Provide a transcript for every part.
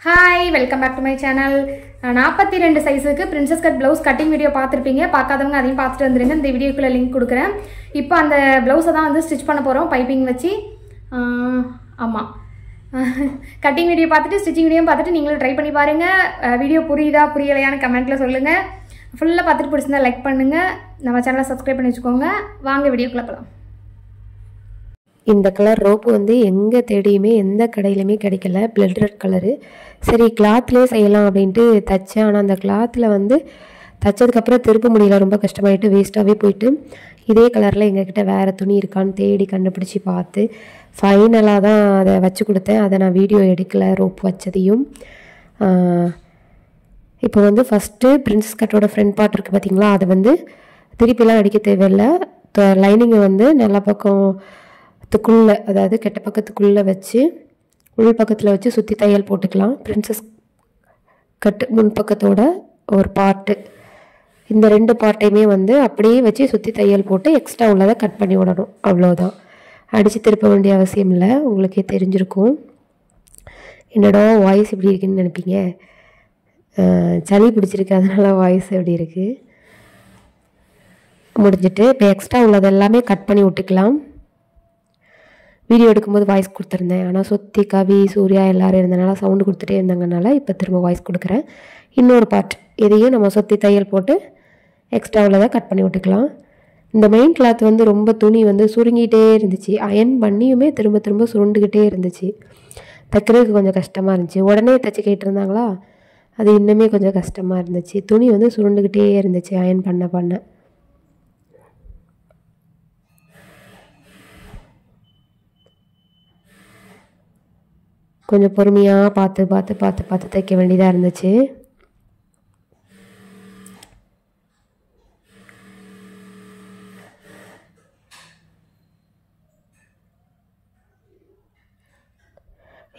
Hi, welcome back to my channel. 42 சைஸ்க்கு princess cut blouse cutting video பார்த்திருப்பீங்க. பார்க்காதவங்க அதையும் பார்த்துட்டு வந்துருங்க. இந்த வீடியோக்குள்ள லிங்க் கொடுக்கிறேன். இப்போ அந்த blouse தான் வந்து ஸ்டிட்ச் பண்ண போறோம் பைப்பிங் வச்சு. ஆமா. கட்டிங் வீடியோ பார்த்துட்டு ஸ்டிச்சிங் வீடியோ பார்த்துட்டு நீங்களும் ட்ரை பண்ணி பாருங்க. வீடியோ புரியுதா புரியலையான்னு கமெண்ட்ல சொல்லுங்க. ஃபுல்லா பார்த்துட்டு பிடிச்சிருந்தா லைக் பண்ணுங்க. நம்ம சேனலை சப்ஸ்கிரைப் பண்ணி வச்சுக்கோங்க. வாங்க வீடியோக்குள்ள போலாம். இந்த கலர் ரோப்பு வந்து எங்கே தேடியுமே எந்த கடையிலுமே கிடைக்கல. Blood red colour. சரி கிளாத்லேயே செய்யலாம் அப்படின்ட்டு தைச்சேன். ஆனால் அந்த கிளாத்தில் வந்து தைச்சதுக்கப்புறம் திருப்ப முடியல, ரொம்ப கஷ்டமாயிட்டு வேஸ்ட்டாகவே போயிட்டு இதே கலரில் எங்ககிட்ட வேறு துணி இருக்கான்னு தேடி கண்டுபிடிச்சி பார்த்து ஃபைனலாக தான் அதை வச்சு கொடுத்தேன். அதை நான் வீடியோ எடுக்கலை ரோப்பு வச்சதையும். இப்போ வந்து ஃபஸ்ட்டு பிரின்சஸ் கட்டோட ஃப்ரண்ட் பார்ட் இருக்குது பார்த்திங்களா, அதை வந்து திருப்பிலாம் அடிக்க தேவையில்லை. லைனிங்கை வந்து நல்ல பக்கத்துக்குள்ளே, அதாவது கெட்ட பக்கத்துக்குள்ளே வச்சு உள் பக்கத்தில் வச்சு சுற்றி தையல் போட்டுக்கலாம். பிரின்சஸ் கட்டு முன் பக்கத்தோட ஒரு பார்ட்டு, இந்த ரெண்டு பார்ட்டையுமே வந்து அப்படியே வச்சு சுற்றி தையல் போட்டு எக்ஸ்ட்ரா உள்ளதை கட் பண்ணி விடணும். அவ்வளோதான், அடித்து திருப்ப வேண்டிய அவசியம் இல்லை. உங்களுக்கே தெரிஞ்சிருக்கும். என்னடா வாய்ஸ் எப்படி இருக்குன்னு நினைப்பீங்க. சளி பிடிச்சிருக்கு, அதனால வாய்ஸ் எப்படி இருக்குது. முடிஞ்சிட்டு இப்போ எக்ஸ்ட்ரா உள்ளது எல்லாமே கட் பண்ணி விட்டுக்கலாம். வீடியோ எடுக்கும்போது வாய்ஸ் கொடுத்துருந்தேன், ஆனால் சுற்றி கவி சூர்யா எல்லோரும் இருந்தனால சவுண்டு கொடுத்துட்டே இருந்தாங்கனால இப்போ திரும்ப வாய்ஸ் கொடுக்குறேன். இன்னொரு பார்ட் இதையும் நம்ம சுற்றி தையல் போட்டு எக்ஸ்ட்ரா உள்ளதை கட் பண்ணி விட்டுக்கலாம். இந்த மெயின் கிளாத் வந்து ரொம்ப துணி வந்து சுருங்கிட்டே இருந்துச்சு. அயன் பண்ணியுமே திரும்ப திரும்ப சுருண்டுக்கிட்டே இருந்துச்சு. தைக்கிறதுக்கு கொஞ்சம் கஷ்டமாக இருந்துச்சு. உடனே தைச்சி கேட்டிருந்தாங்களா, அது இன்னுமே கொஞ்சம் கஷ்டமாக இருந்துச்சு. துணி வந்து சுருண்டுக்கிட்டே இருந்துச்சு அயன் பண்ண. கொஞ்சம் பொறுமையாக பார்த்து தைக்க வேண்டியதாக இருந்துச்சு.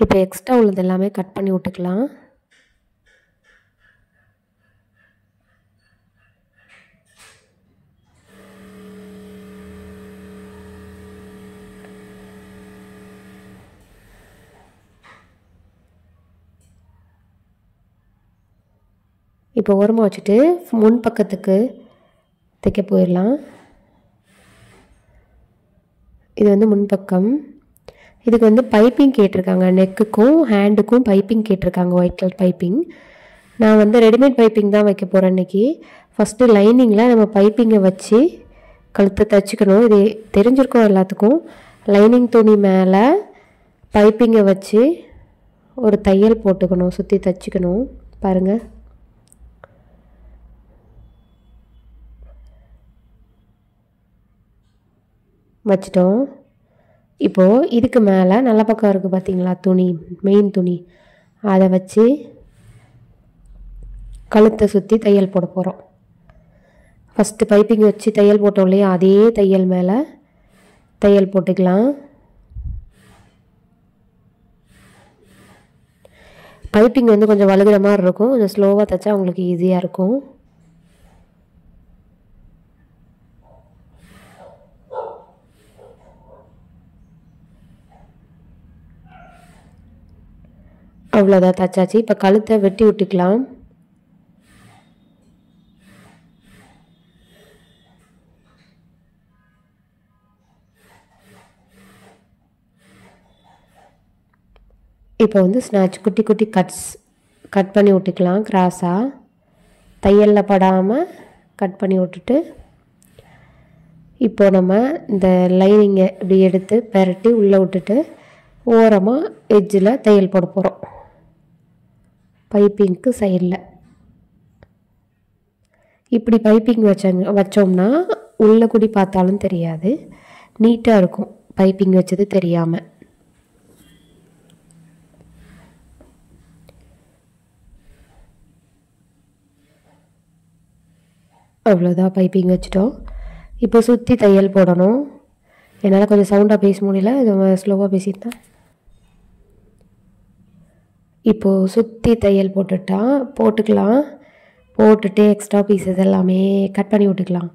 இப்போ எக்ஸ்ட்ரா உள்ளது எல்லாமே கட் பண்ணி விட்டுக்கலாம். இப்போ ஓரமாக வச்சுட்டு முன் பக்கத்துக்கு தைக்க போயிடலாம். இது வந்து முன்பக்கம். இதுக்கு வந்து பைப்பிங் கேட்டிருக்காங்க, நெக்குக்கும் ஹேண்டுக்கும் பைப்பிங் கேட்டிருக்காங்க, ஒயிட் கலர் பைப்பிங். நான் வந்து ரெடிமேட் பைப்பிங் தான் வைக்க போகிறேன் இன்றைக்கி. ஃபஸ்ட்டு லைனிங்கில் நம்ம பைப்பிங்கை வச்சு கழுத்தை தைச்சிக்கணும். இது தெரிஞ்சிருக்கோம் எல்லாத்துக்கும். லைனிங் துணி மேலே பைப்பிங்கை வச்சு ஒரு தையல் போட்டுக்கணும், சுற்றி தைச்சிக்கணும். பாருங்கள், வச்சிட்டோம். இப்போது இதுக்கு மேலே நல்ல பக்கம் இருக்குது பார்த்திங்களா துணி, மெயின் துணி, அதை வச்சு கழுத்தை சுற்றி தையல் போட போகிறோம். ஃபஸ்ட்டு பைப்பிங் வச்சு தையல் போட்டோம் இல்லையா, அதே தையல் மேலே தையல் போட்டுக்கலாம். பைப்பிங் வந்து கொஞ்சம் வழுகிற மாதிரி இருக்கும், கொஞ்சம் ஸ்லோவாக தைச்சா உங்களுக்கு ஈஸியாக இருக்கும். அவ்வளோதான், தைச்சாச்சு. இப்போ கழுத்தை வெட்டி விட்டுக்கலாம். இப்போ வந்து ஸ்நாட்ச் குட்டி குட்டி கட் பண்ணி விட்டுக்கலாம். கிராஸாக தையலில் படாமல் கட் பண்ணி விட்டுட்டு இப்போ நம்ம இந்த லைனிங்கை இப்படி எடுத்து பெரட்டி உள்ளே விட்டுட்டு ஓரமாக எட்ஜில் தையல் போட போகிறோம். பைப்பிங்க்கு சைடில் இப்படி பைப்பிங் வச்சோம்னா உள்ளே கூடி பார்த்தாலும் தெரியாது, நீட்டாக இருக்கும் பைப்பிங் வச்சது தெரியாமல். அவ்வளோதான், பைப்பிங் வச்சிட்டோம். இப்போ சுற்றி தையல் போடணும். என்னால் கொஞ்சம் சவுண்டாக பேச முடியல, இது ஸ்லோவாக பேசிட்டேன். இப்போது சுற்றி தையல் போட்டுக்கலாம். போட்டுட்டு எக்ஸ்ட்ரா பீஸஸ் எல்லாமே கட் பண்ணி விட்டுக்கலாம்.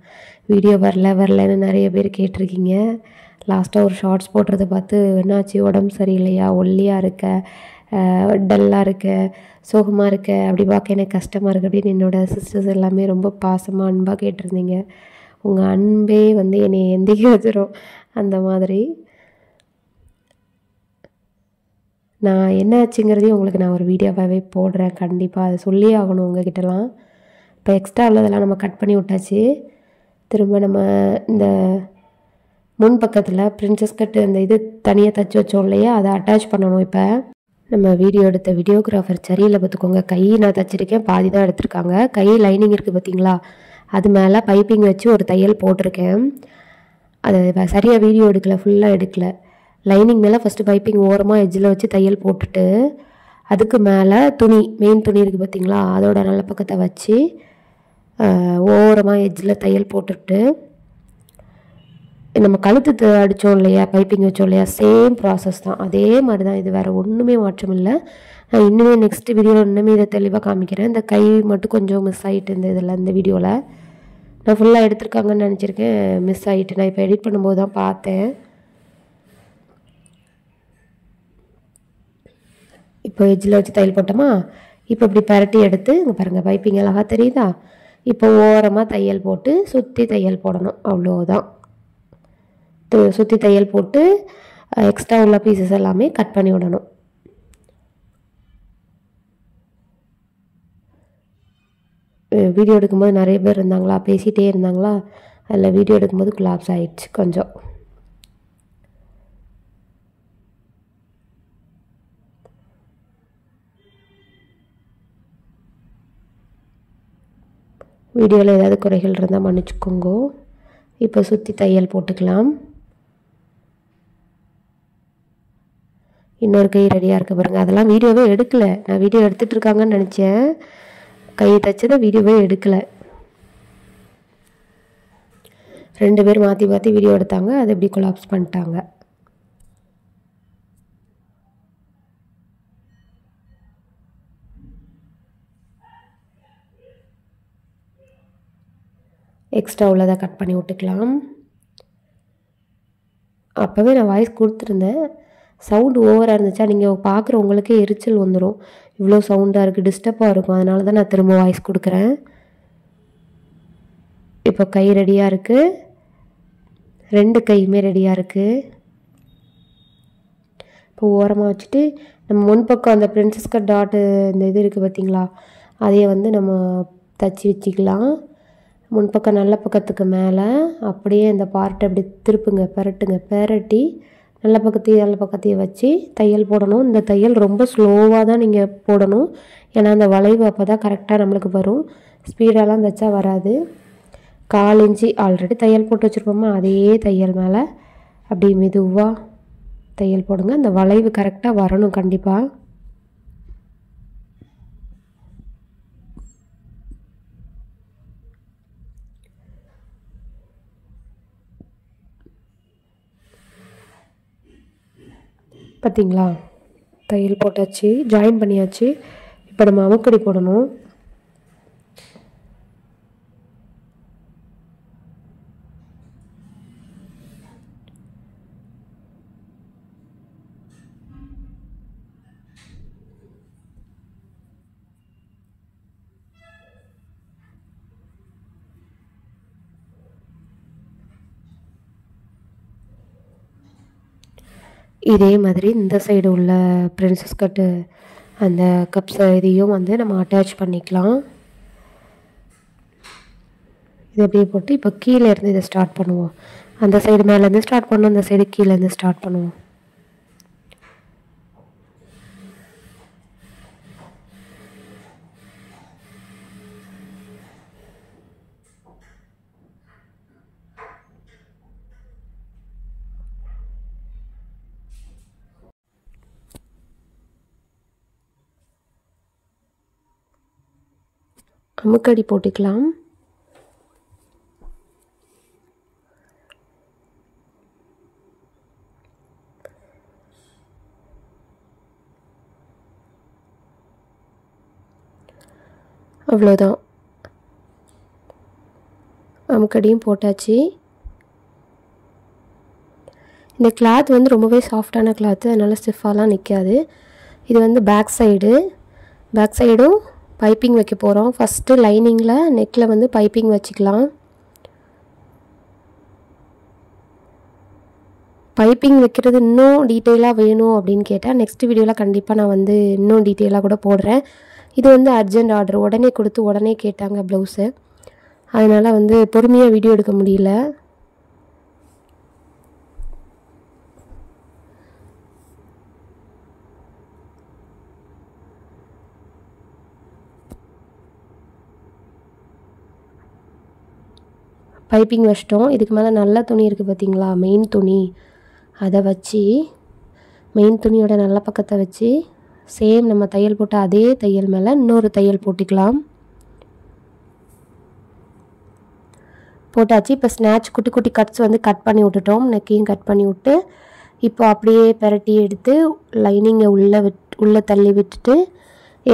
வீடியோ வரலன்னு நிறைய பேர் கேட்டிருக்கீங்க. லாஸ்ட்டாக ஒரு ஷார்ட்ஸ் போடுறத பார்த்து என்னாச்சு உடம்பு சரியில்லையா, ஒல்லியாக இருக்க, டல்லாக இருக்க, சோகமாக இருக்க, அப்படி பார்க்க எனக்கு கஷ்டமாக இருக்குது அப்படின்னு என்னோடய சிஸ்டர்ஸ் எல்லாமே ரொம்ப பாசமாக அன்பாக கேட்டிருந்தீங்க. உங்கள் அன்பே வந்து என்னை எந்திக்க வச்சிரும். அந்த மாதிரி நான் என்ன ஆச்சுங்கிறதையும் உங்களுக்கு நான் ஒரு வீடியோவாகவே போடுறேன். கண்டிப்பாக அதை சொல்லியே ஆகணும் உங்ககிட்டலாம். இப்போ எக்ஸ்ட்ரா உள்ளதெல்லாம் நம்ம கட் பண்ணி விட்டாச்சு. திரும்ப நம்ம இந்த முன் பக்கத்தில் பிரின்சஸ் கட் அந்த இது தனியாக தைச்சி வச்சோம் இல்லையா, அதை அட்டாச் பண்ணணும். இப்போ நம்ம வீடியோ எடுத்த வீடியோகிராஃபர் சரியில்லை பார்த்துக்கோங்க. கை நான் தைச்சிருக்கேன், பாதி தான் எடுத்திருக்காங்க. கை லைனிங் இருக்குது பார்த்தீங்களா, அது மேலே பைப்பிங் வச்சு ஒரு தையல் போட்டிருக்கேன். அது சரியாக வீடியோ எடுக்கலை, ஃபுல்லாக எடுக்கலை. லைனிங் மேலே ஃபஸ்ட்டு பைப்பிங் ஓரமாக எட்ஜில் வச்சு தையல் போட்டுட்டு அதுக்கு மேலே துணி, மெயின் துணி இருக்குது பார்த்தீங்களா, அதோட நல்ல பக்கத்தை வச்சு ஓரமாக எட்ஜில் தையல் போட்டுட்டு நம்ம கழுத்து அடித்தோம் இல்லையா, பைப்பிங் வச்சோம் இல்லையா, சேம் ப்ராசஸ் தான். அதே மாதிரி தான், இது வேறு ஒன்றுமே மாற்றம் இல்லை. நான் இன்னுமே நெக்ஸ்ட் வீடியோவில் இன்னுமே இதை தெளிவாக காமிக்கிறேன். இந்த கை மட்டும் கொஞ்சம் மிஸ் ஆகிட்டு இந்த வீடியோவில் நான் ஃபுல்லாக எடுத்திருக்காங்கன்னு நினச்சிருக்கேன், மிஸ் ஆகிட்டு. நான் இப்போ எடிட் பண்ணும்போது தான் பார்த்தேன். இப்போ எட்ஜில் வச்சு தையல் போட்டோமா, இப்போ இப்படி பரட்டி எடுத்து இங்கே பாருங்கள், பைப்பிங் அழகாக தெரியுதா. இப்போ ஓரமாக தையல் போட்டு சுற்றி தையல் போடணும், அவ்வளோதான். சுற்றி தையல் போட்டு எக்ஸ்ட்ரா உள்ள பீசஸ் எல்லாமே கட் பண்ணி விடணும். வீடியோ எடுக்கும்போது நிறைய பேர் இருந்தாங்களா, பேசிகிட்டே இருந்தாங்களா, அதில் வீடியோ எடுக்கும்போது கொலாப்ஸ் ஆகிடுச்சு கொஞ்சம். வீடியோவில் ஏதாவது குறைகள் இருந்தால் மன்னிச்சுக்கோங்க. இப்போ சுற்றி தையல் போட்டுக்கலாம். இன்னொரு கை ரெடியாக இருக்க பாருங்கள். அதெல்லாம் வீடியோவே எடுக்கலை, நான் வீடியோ எடுத்துகிட்டு இருக்காங்கன்னு நினச்சேன். கை தைச்சதை வீடியோவே எடுக்கலை. 2 பேர் மாற்றி மாற்றி வீடியோ எடுத்தாங்க, அதை எப்படி கொலாப்ஸ் பண்ணிட்டாங்க. எக்ஸ்ட்ரா உள்ளதை கட் பண்ணி விட்டுக்கலாம். அப்போவே நான் வாய்ஸ் கொடுத்துருந்தேன், சவுண்டு ஓவராக இருந்துச்சா, நீங்கள் பார்க்குறவங்களுக்கே எரிச்சல் வந்துடும். இவ்வளோ சவுண்டாக இருக்குது, டிஸ்டர்பாக இருக்கும். அதனால தான் நான் திரும்ப வாய்ஸ் கொடுக்குறேன். இப்போ கை ரெடியாக இருக்குது, 2 கையுமே ரெடியாக இருக்குது. இப்போ ஓரமாக வச்சுட்டு நம்ம முன்பக்கம் அந்த பிரின்சஸ் கட் டாட்டு இந்த இது இருக்குது பார்த்தீங்களா, அதையே வந்து நம்ம தச்சு வச்சுக்கலாம். முன்பக்கம் நல்ல பக்கத்துக்கு மேலே அப்படியே இந்த பார்ட்டை அப்படி திருப்புங்க, பெரட்டி நல்ல பக்கத்தையும் வச்சு தையல் போடணும். இந்த தையல் ரொம்ப ஸ்லோவாக தான் நீங்கள் போடணும், ஏன்னா அந்த வளைவு அப்போ தான் கரெக்டாக நம்மளுக்கு வரும். ஸ்பீடாலாம் தைச்சா வராது. 1/4 இன்ச்சு ஆல்ரெடி தையல் போட்டு வச்சுருப்போமா, அதே தையல் மேலே அப்படி மெதுவாக தையல் போடுங்க. அந்த வளைவு கரெக்டாக வரணும் கண்டிப்பாக. பார்த்தீங்களா, தையல் போட்டாச்சு, ஜாயின் பண்ணியாச்சு. இப்போ நம்ம அமுக்கடி போடணும். இதே மாதிரி இந்த சைடு உள்ள பிரின்சஸ் கட்டு அந்த கப்ஸ் இதையும் வந்து நம்ம அட்டாச் பண்ணிக்கலாம். இது அப்படியே போட்டு இப்போ கீழே இருந்து இதை ஸ்டார்ட் பண்ணுவோம். அந்த சைடு மேலேருந்து ஸ்டார்ட் பண்ணுவோம், அந்த சைடு கீழேருந்து ஸ்டார்ட் பண்ணுவோம். அமுக்கடி போட்டுக்கலாம். அவ்வளோதான், அமுக்கடியும் போட்டாச்சு. இந்த கிளாத் வந்து ரொம்பவே சாஃப்டான கிளாத்து, அதனால் ஸ்டிஃபாலாம் நிற்காது. இது வந்து பேக் சைடும் பைப்பிங் வைக்க போகிறோம். ஃபஸ்ட்டு லைனிங்கில் நெக்கில் வந்து பைப்பிங் வச்சுக்கலாம். பைப்பிங் வைக்கிறது இன்னும் டீட்டெயிலாக வேணும் அப்படின்னு கேட்டால் நெக்ஸ்ட் வீடியோவில் கண்டிப்பாக நான் வந்து இன்னும் டீட்டெயிலாக கூட போடுறேன். இது வந்து அர்ஜென்ட் ஆர்டர், உடனே கொடுத்து உடனே கேட்டாங்க ப்ளவுஸு. அதனால் வந்து பொறுமையாக வீடியோ எடுக்க முடியல. பைப்பிங் வச்சிட்டோம். இதுக்கு மேலே நல்ல துணி இருக்குது பார்த்தீங்களா, மெயின் துணி, அதை வச்சு மெயின் துணியோட நல்ல பக்கத்தை வச்சு சேம் நம்ம தையல் போட்ட அதே தையல் மேலே இன்னொரு தையல் போட்டுக்கலாம். போட்டாச்சு. இப்போ ஸ்நாச் குட்டி குட்டி கட்ஸ் வந்து கட் பண்ணி விட்டுட்டோம். நெக்கையும் கட் பண்ணி விட்டு இப்போ அப்படியே பெரட்டி எடுத்து லைனிங்கை உள்ளே தள்ளி விட்டுட்டு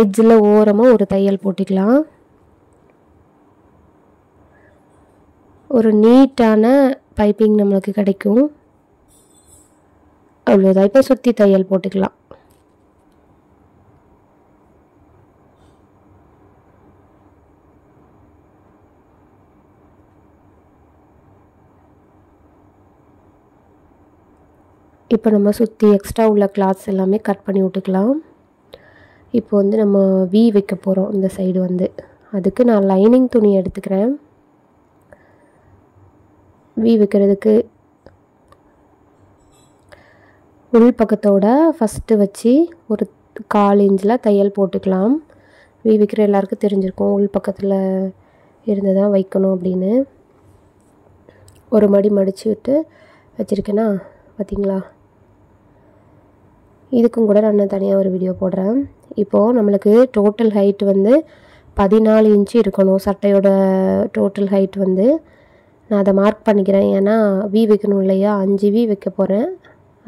எட்ஜில் ஓரமாக ஒரு தையல் போட்டுக்கலாம். ஒரு நீட்டான பைப்பிங் நம்மளுக்கு கிடைக்கும். அவ்வளோதான். இப்போ சுற்றி தையல் போட்டுக்கலாம். இப்போ நம்ம சுற்றி எக்ஸ்ட்ரா உள்ள கிளாத்ஸ் எல்லாமே கட் பண்ணி விட்டுக்கலாம். இப்போ வந்து நம்ம வி வைக்க போகிறோம் இந்த சைடு வந்து. அதுக்கு நான் லைனிங் துணி எடுத்துக்கிறேன். வி வைக்கிறதுக்கு உள் பக்கத்தோட ஃபஸ்ட்டு வச்சு ஒரு 1/4 இன்ச்சில் தையல் போட்டுக்கலாம். வி வைக்கிற எல்லாருக்கும் தெரிஞ்சிருக்கும் உள் பக்கத்தில் இருந்து தான் வைக்கணும் அப்படின்னு. ஒரு மடி மடித்து விட்டு வச்சுருக்கேன்னா பார்த்தீங்களா. இதுக்கும் கூட நான் தனியாக ஒரு வீடியோ போடுறேன். இப்போது நம்மளுக்கு டோட்டல் ஹைட் வந்து 14 இன்ச்சு இருக்கணும். சட்டையோட டோட்டல் ஹைட் வந்து நான் அதை மார்க் பண்ணிக்கிறேன். ஏன்னா வி வைக்கணும் இல்லையா, 5 வி வைக்க போகிறேன்.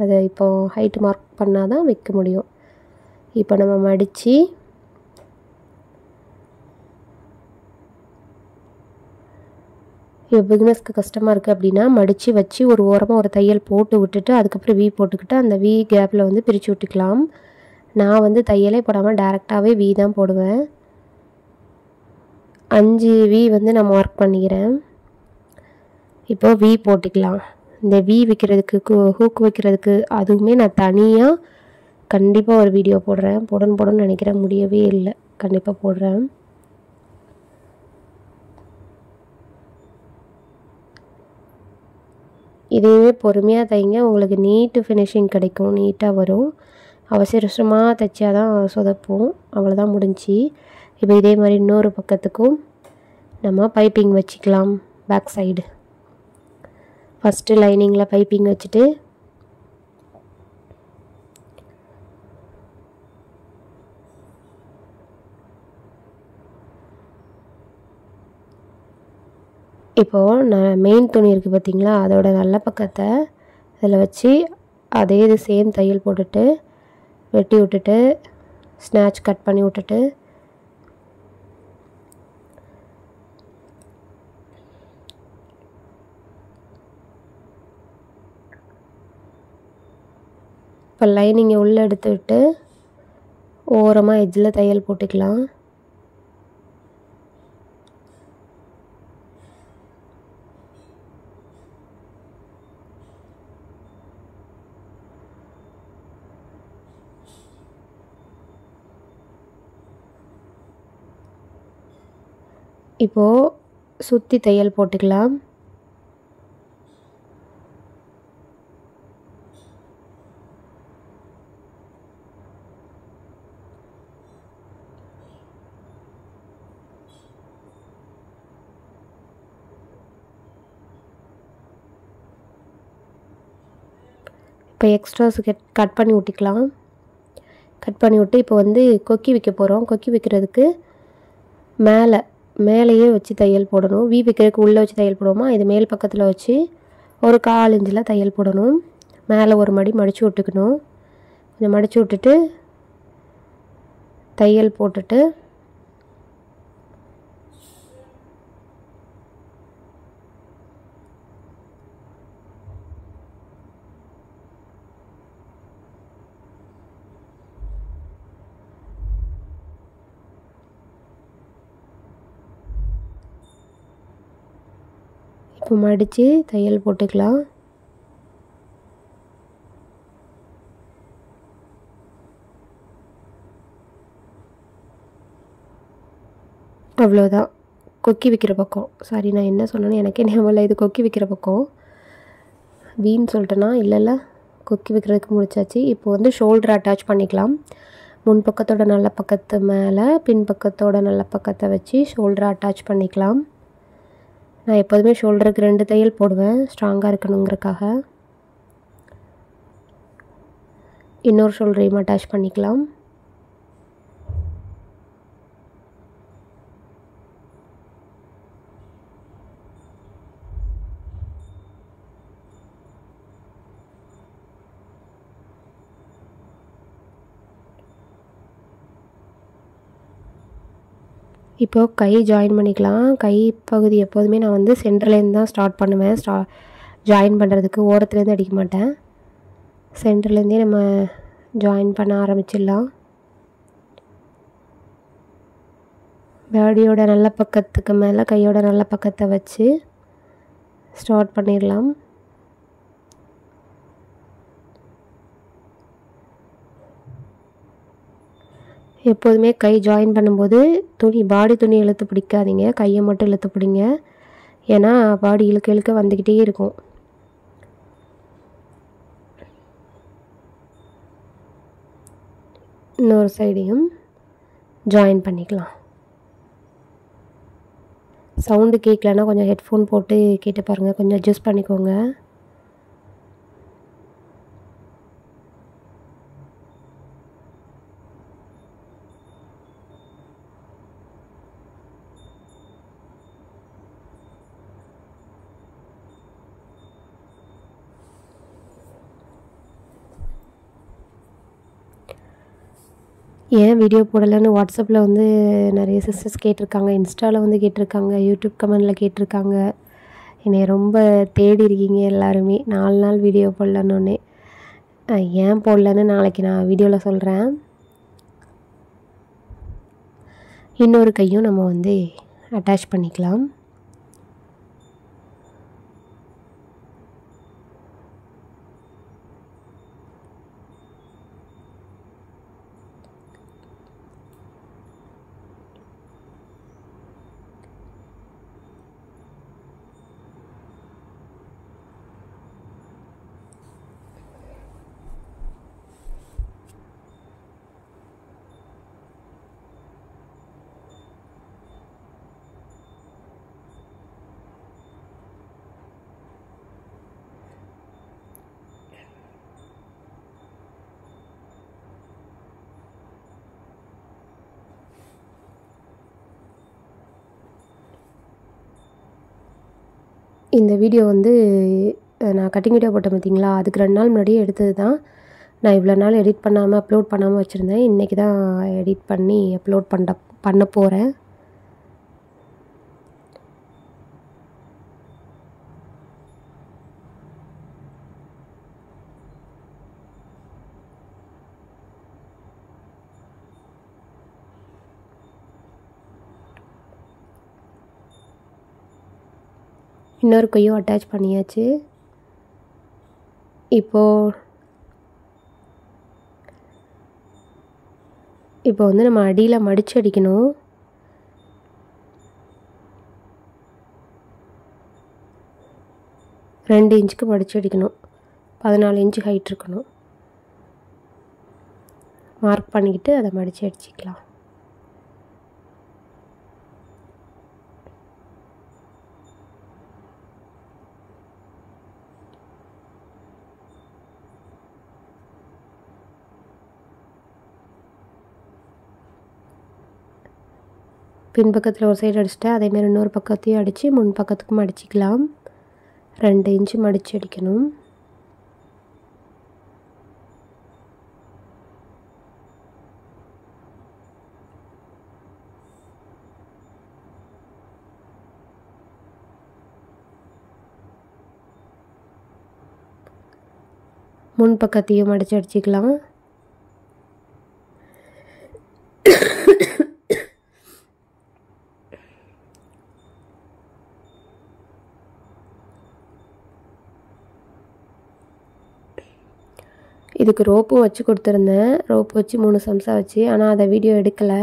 அதை இப்போ ஹைட் மார்க் பண்ணால் தான் வைக்க முடியும். இப்போ நம்ம மடித்து பிகினர்ஸ்க்கு கஷ்டமாக இருக்குது அப்படின்னா மடித்து வச்சு ஒரு ஓரமாக ஒரு தையல் போட்டு விட்டுட்டு அதுக்கப்புறம் வி போட்டுக்கிட்டு அந்த வி கேப்பில் வந்து பிரித்து விட்டுக்கலாம். நான் வந்து தையலே போடாமல் டேரெக்டாகவே வி தான் போடுவேன். 5 வி வந்து நான் மார்க் பண்ணிக்கிறேன். இப்போ வி போட்டுக்கலாம். இந்த வி வைக்கிறதுக்கு ஹூக் வைக்கிறதுக்கு அதுவுமே நான் தனியாக கண்டிப்பாக ஒரு வீடியோ போடுறேன். போடணும்னு நினைக்கிறேன், முடியவே இல்லை. கண்டிப்பாக போடுறேன். இதையுமே பொறுமையாக தைங்க, உங்களுக்கு நீட்டு ஃபினிஷிங் கிடைக்கும், நீட்டாக வரும். அவசரமாக தைச்சா தான் சொதப்போம். அவ்வளோதான், முடிஞ்சு. இப்போ இதே மாதிரி இன்னொரு பக்கத்துக்கும் நம்ம பைப்பிங் வச்சுக்கலாம். பேக் சைடு ஃபஸ்ட்டு லைனிங்கில் பைப்பிங் வச்சுட்டு இப்போது நான் மெயின் துணி இருக்குது பார்த்திங்களா, அதோட நல்ல பக்கத்தை அதில் வச்சு அதே இது சேம் தையல் போட்டுட்டு வெட்டி விட்டுட்டு ஸ்நாச் கட் பண்ணி விட்டுட்டு இப்போ லைனிங்கை உள்ளே எடுத்து விட்டு ஓரமாக எட்ஜில் தையல் போட்டுக்கலாம். இப்போது சுற்றி தையல் போட்டுக்கலாம். இப்போ எக்ஸ்ட்ராஸ் கட் பண்ணி விட்டுக்கலாம். கட் பண்ணி விட்டு இப்போ வந்து கொக்கி வைக்க போகிறோம். கொக்கி வைக்கிறதுக்கு மேலேயே வச்சு தையல் போடணும். வி வைக்கிறதுக்கு உள்ளே வச்சு தையல் போடுவோமா, இது மேல் பக்கத்தில் வச்சு ஒரு 1/4 இன்ச்சில் தையல் போடணும். மேலே ஒரு மடி மடித்து விட்டுக்கணும். கொஞ்சம் மடித்து விட்டுட்டு தையல் போட்டுட்டு இப்போ மடித்து தையல் போட்டுக்கலாம். அவ்வளோதான். கொக்கி வைக்கிற பக்கம், சாரி நான் என்ன சொன்னேன்னு எனக்கே ஞாபகம் இல்லை. இது கொக்கி வைக்கிற பக்கம், வீன்னு சொல்லிட்டேன்னா இல்லை, கொக்கி வைக்கிறதுக்கு முடிச்சாச்சு. இப்போ வந்து ஷோல்டர் அட்டாச் பண்ணிக்கலாம். முன் பக்கத்தோட நல்ல பக்கத்து மேலே பின் பக்கத்தோட நல்ல பக்கத்தை வச்சு ஷோல்டரை அட்டாச் பண்ணிக்கலாம். நான் எப்போதுமே ஷோல்டருக்கு 2 தையல் போடுவேன், ஸ்ட்ராங்காக இருக்கணுங்கிறக்காக. இன்னொரு ஷோல்டரையும் அட்டாச் பண்ணிக்கலாம். இப்போது கை ஜாயின் பண்ணிக்கலாம். கை பகுதி எப்போதுமே நான் வந்து சென்டர்லேருந்து தான் ஸ்டார்ட் பண்ணுவேன். ஜாயின் பண்ணுறதுக்கு ஓரத்துலேருந்து அடிக்க மாட்டேன். சென்டர்லேருந்தே நம்ம ஜாயின் பண்ண ஆரம்பிச்சிடலாம். பாடியோட நல்ல பக்கத்துக்கு மேலே கையோட நல்ல பக்கத்தை வச்சு ஸ்டார்ட் பண்ணிடலாம். எப்போதுமே கை ஜாயின் பண்ணும்போது பாடி துணி இழுத்து பிடிக்காதீங்க, கையை மட்டும் இழுத்து பிடிங்க. ஏன்னா பாடி இழுக்க இழுக்க வந்துக்கிட்டே இருக்கும். இன்னொரு சைடையும் ஜாயின் பண்ணிக்கலாம். சவுண்டு கேட்கலன்னா கொஞ்சம் ஹெட்ஃபோன் போட்டு கேட்டு பாருங்கள், கொஞ்சம் அட்ஜஸ்ட் பண்ணிக்கோங்க. ஏன் வீடியோ போடலைன்னு வாட்ஸ்அப்பில் வந்து நிறைய சிஸ்டர்ஸ் கேட்டிருக்காங்க, இன்ஸ்டாவில் வந்து கேட்டிருக்காங்க, யூடியூப் கமெண்டில் கேட்டிருக்காங்க. என்னை ரொம்ப தேடி இருக்கீங்க எல்லாருமே. 4 நாள் வீடியோ போடலன்னொன்னே. ஏன் போடலன்னு நாளைக்கு நான் வீடியோவில் சொல்கிறேன். இன்னொரு கையும் நம்ம வந்து அட்டாச் பண்ணிக்கலாம். இந்த வீடியோ வந்து நான் கட்டிங் வீடியோ போட்டேன் பார்த்தீங்களா, அதுக்கு 2 நாள் முன்னாடியே எடுத்தது தான். நான் இவ்வளோ நாள் எடிட் பண்ணாமல் அப்லோட் பண்ணாமல் வச்சுருந்தேன். இன்றைக்கி தான் எடிட் பண்ணி அப்லோட் பண்ண போகிறேன். இன்னொரு கையும் அட்டாச் பண்ணியாச்சு. இப்போ வந்து நம்ம அடியில் மடித்து அடிக்கணும். ரெண்டு இன்ச்சுக்கு மடித்து அடிக்கணும். 14 இன்ச்சு ஹைட் இருக்கணும். மார்க் பண்ணிக்கிட்டு அதை மடித்து அடிச்சிக்கலாம். பின் பக்கத்தில் ஒரு சைடு அடிச்சுட்டு அதேமாரி இன்னொரு பக்கத்தையும் அடித்து முன் பக்கத்துக்கும் அடிச்சிக்கலாம். 2 இன்ச்சு மடித்து அடிக்கணும். முன் பக்கத்தையும் மடித்து அடிச்சிக்கலாம். இதுக்கு ரோப்பும் வச்சு கொடுத்துருந்தேன், ரோப்பு வச்சு 3 சம்சா வச்சு. ஆனால் அதை வீடியோ எடுக்கலை.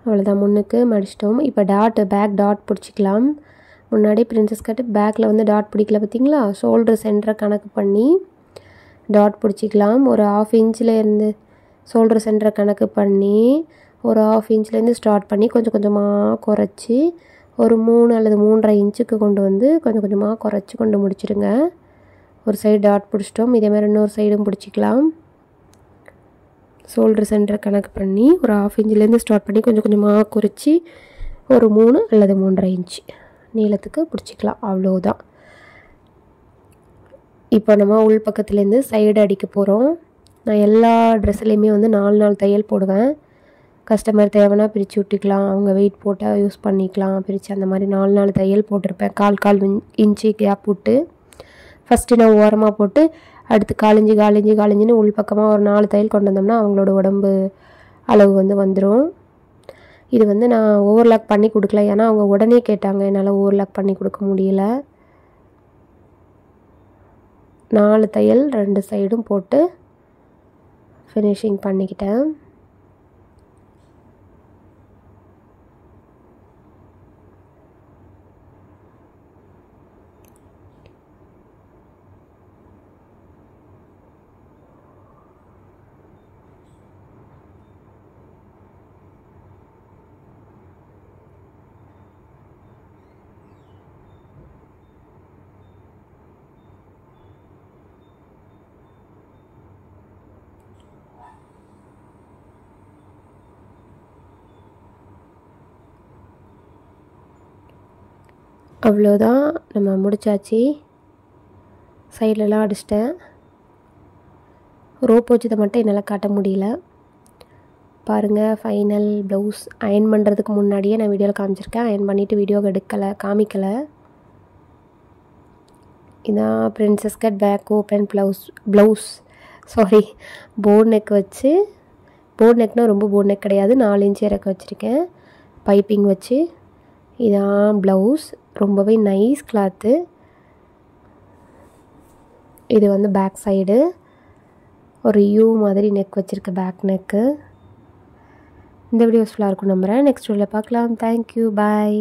அவ்வளோதான், முன்னுக்கு மடிச்சிட்டோம். இப்போ பேக் டாட் பிடிச்சிக்கலாம். முன்னாடி பிரின்சஸ் கட் பேக்கில் வந்து டாட் பிடிக்கல பார்த்தீங்களா? ஷோல்டர் சென்டரை கணக்கு பண்ணி டாட் பிடிச்சிக்கலாம். ஒரு 1/2 இன்ச்சிலேருந்து ஷோல்டர் சென்டரை கணக்கு பண்ணி ஒரு 1/2 இன்ச்லேருந்து ஸ்டார்ட் பண்ணி கொஞ்சம் கொஞ்சமாக குறைச்சி ஒரு 3 அல்லது 3.5 இன்ச்சுக்கு கொண்டு வந்து கொஞ்சம் கொஞ்சமாக குறைச்சி கொண்டு முடிச்சிடுங்க. ஒரு சைடு டாட் பிடிச்சிட்டோம். இதேமாதிரி இன்னொரு சைடும் பிடிச்சிக்கலாம். ஷோல்டர் சென்டரை கணக்கு பண்ணி ஒரு 1/2 இன்ச்லேருந்து ஸ்டார்ட் பண்ணி கொஞ்சம் கொஞ்சமாக குறிச்சி ஒரு 3 அல்லது 3.5 இன்ச்சு நீளத்துக்கு பிடிச்சிக்கலாம். அவ்வளோதான். இப்போ நம்ம உள் பக்கத்துலேருந்து சைடு அடிக்க போகிறோம். நான் எல்லா ட்ரெஸ்ஸுலேயுமே வந்து 4 தையல் போடுவேன். கஸ்டமர் தேவைன்னா பிரித்து விட்டுக்கலாம், அவங்க வெயிட் போட்டால் யூஸ் பண்ணிக்கலாம் பிரித்து. அந்த மாதிரி 4 தையல் போட்டிருப்பேன். 1/4 இன்ச்சு கேப் விட்டு ஃபஸ்ட்டு நான் ஓரமாக போட்டு அடுத்து 1/4 இன்ச்சுன்னு உள் பக்கமாக ஒரு 4 தையல் கொண்டு வந்தோம்னா அவங்களோட உடம்பு அளவு வந்து வந்துடும். இது வந்து நான் ஓவர்லாக் பண்ணி கொடுக்கல, ஏன்னா அவங்க உடனே கேட்டாங்க, என்னால் ஓவர்லாக் பண்ணி கொடுக்க முடியல. 4 தையல் 2 சைடும் போட்டு ஃபினிஷிங் பண்ணிக்கிட்டேன். அவ்வளோதான், நம்ம முடிச்சாச்சு. சைட்லலாம் அடிச்சிட்டேன். ரோப் வச்சதை மட்டும் என்னால் காட்ட முடியல. பாருங்கள், ஃபைனல் ப்ளவுஸ் அயன் பண்ணுறதுக்கு முன்னாடியே நான் வீடியோவில் காமிச்சிருக்கேன். அயன் பண்ணிவிட்டு வீடியோ காமிக்கலை. இதான் princess cut back open blouse boat neck வச்சு, போர்ட் நெக்னால் ரொம்ப போர்ட் நெக் கிடையாது, 4 இன்ச் இறக்க வச்சுருக்கேன் பைப்பிங் வச்சு. இதான் ப்ளவுஸ், ரொம்பவே நைஸ் கிளாத்து. இது வந்து பேக் சைடு ஒரு யூ மாதிரி நெக் வச்சுருக்க பேக் நெக்கு. இந்த வீடியோஸ் ஃபுல்லாக இருக்கும் நம்புகிறேன். நெக்ஸ்ட் வீடியோவில் பார்க்கலாம். தேங்க்யூ, பாய்.